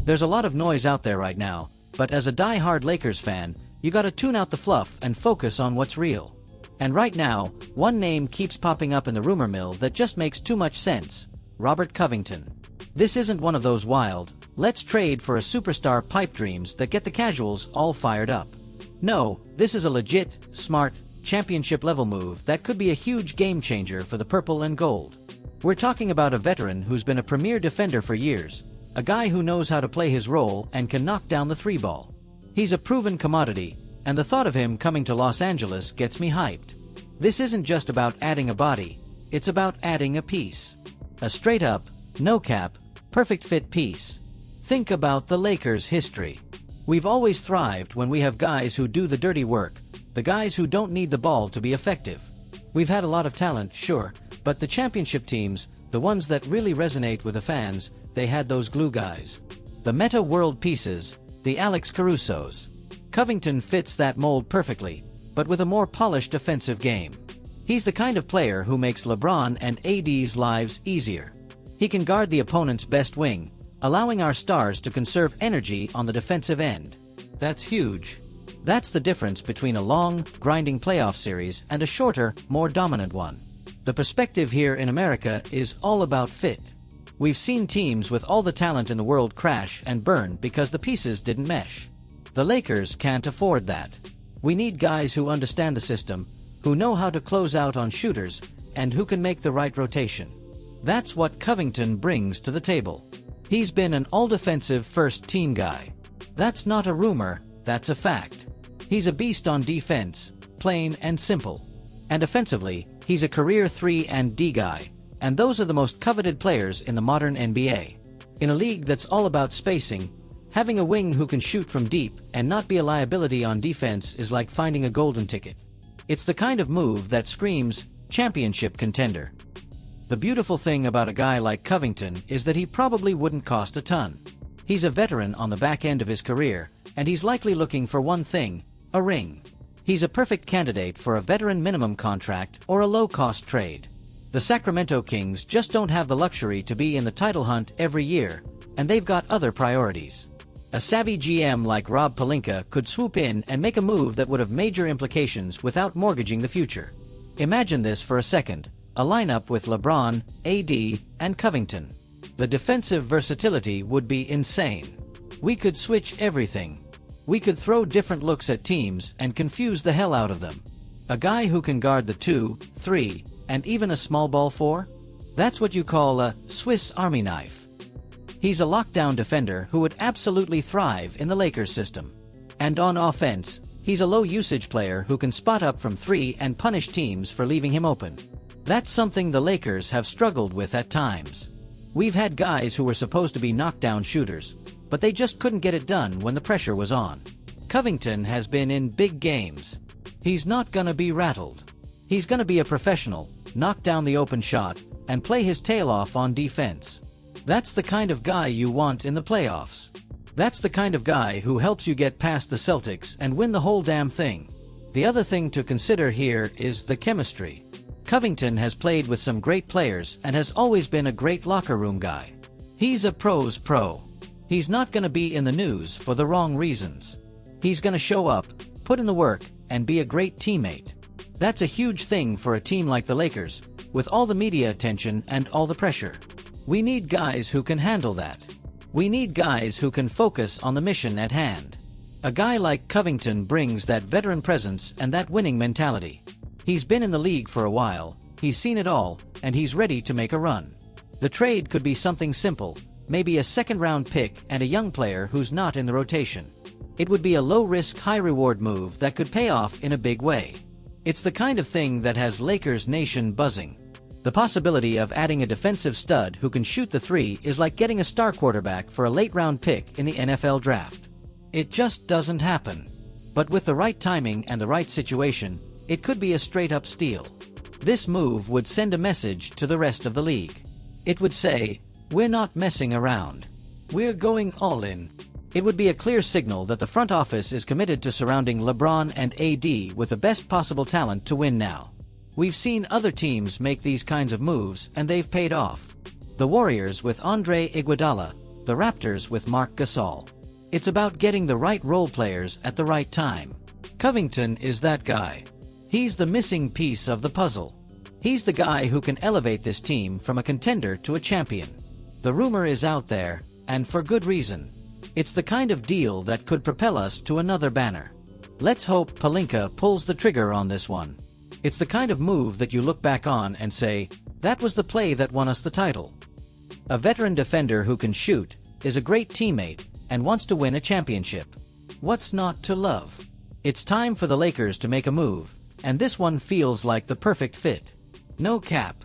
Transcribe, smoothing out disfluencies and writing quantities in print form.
There's a lot of noise out there right now, but as a die-hard Lakers fan, you gotta tune out the fluff and focus on what's real. And right now, one name keeps popping up in the rumor mill that just makes too much sense: Robert Covington. This isn't one of those wild, let's trade for a superstar pipe dreams that get the casuals all fired up. No, this is a legit, smart, championship-level move that could be a huge game-changer for the purple and gold. We're talking about a veteran who's been a premier defender for years, a guy who knows how to play his role and can knock down the three-ball. He's a proven commodity, and the thought of him coming to Los Angeles gets me hyped. This isn't just about adding a body, it's about adding a piece. A straight-up, no-cap, perfect-fit piece. Think about the Lakers' history. We've always thrived when we have guys who do the dirty work, the guys who don't need the ball to be effective. We've had a lot of talent, sure, but the championship teams, the ones that really resonate with the fans, they had those glue guys. The meta-world pieces, the Alex Carusos. Covington fits that mold perfectly, but with a more polished defensive game. He's the kind of player who makes LeBron and AD's lives easier. He can guard the opponent's best wing, allowing our stars to conserve energy on the defensive end. That's huge. That's the difference between a long, grinding playoff series and a shorter, more dominant one. The perspective here in America is all about fit. We've seen teams with all the talent in the world crash and burn because the pieces didn't mesh. The Lakers can't afford that. We need guys who understand the system, who know how to close out on shooters, and who can make the right rotation. That's what Covington brings to the table. He's been an all-defensive first-team guy. That's not a rumor, that's a fact. He's a beast on defense, plain and simple. And offensively, he's a career 3-and-D guy, and those are the most coveted players in the modern NBA. In a league that's all about spacing, having a wing who can shoot from deep and not be a liability on defense is like finding a golden ticket. It's the kind of move that screams championship contender. The beautiful thing about a guy like Covington is that he probably wouldn't cost a ton. He's a veteran on the back end of his career, and he's likely looking for one thing: a ring. He's a perfect candidate for a veteran minimum contract or a low-cost trade. The Sacramento Kings just don't have the luxury to be in the title hunt every year, and they've got other priorities. A savvy GM like Rob Pelinka could swoop in and make a move that would have major implications without mortgaging the future. Imagine this for a second: a lineup with LeBron, AD, and Covington. The defensive versatility would be insane. We could switch everything. We could throw different looks at teams and confuse the hell out of them. A guy who can guard the 2, 3, and even a small ball 4? That's what you call a Swiss Army knife. He's a lockdown defender who would absolutely thrive in the Lakers system. And on offense, he's a low-usage player who can spot up from 3 and punish teams for leaving him open. That's something the Lakers have struggled with at times. We've had guys who were supposed to be knockdown shooters, but they just couldn't get it done when the pressure was on. Covington has been in big games. He's not gonna be rattled. He's gonna be a professional, knock down the open shot, and play his tail off on defense. That's the kind of guy you want in the playoffs. That's the kind of guy who helps you get past the Celtics and win the whole damn thing. The other thing to consider here is the chemistry. Covington has played with some great players and has always been a great locker room guy. He's a pro's pro. He's not gonna be in the news for the wrong reasons. He's gonna show up, put in the work, and be a great teammate. That's a huge thing for a team like the Lakers, with all the media attention and all the pressure. We need guys who can handle that. We need guys who can focus on the mission at hand. A guy like Covington brings that veteran presence and that winning mentality. He's been in the league for a while, he's seen it all, and he's ready to make a run. The trade could be something simple, maybe a second-round pick and a young player who's not in the rotation. It would be a low-risk, high-reward move that could pay off in a big way. It's the kind of thing that has Lakers Nation buzzing. The possibility of adding a defensive stud who can shoot the 3 is like getting a star quarterback for a late-round pick in the NFL draft. It just doesn't happen. But with the right timing and the right situation, it could be a straight-up steal. This move would send a message to the rest of the league. It would say, "We're not messing around. We're going all in." It would be a clear signal that the front office is committed to surrounding LeBron and AD with the best possible talent to win now. We've seen other teams make these kinds of moves and they've paid off. The Warriors with Andre Iguodala, the Raptors with Marc Gasol. It's about getting the right role players at the right time. Covington is that guy. He's the missing piece of the puzzle. He's the guy who can elevate this team from a contender to a champion. The rumor is out there, and for good reason. It's the kind of deal that could propel us to another banner. Let's hope Pelinka pulls the trigger on this one. It's the kind of move that you look back on and say, that was the play that won us the title. A veteran defender who can shoot, is a great teammate, and wants to win a championship. What's not to love? It's time for the Lakers to make a move, and this one feels like the perfect fit. No cap.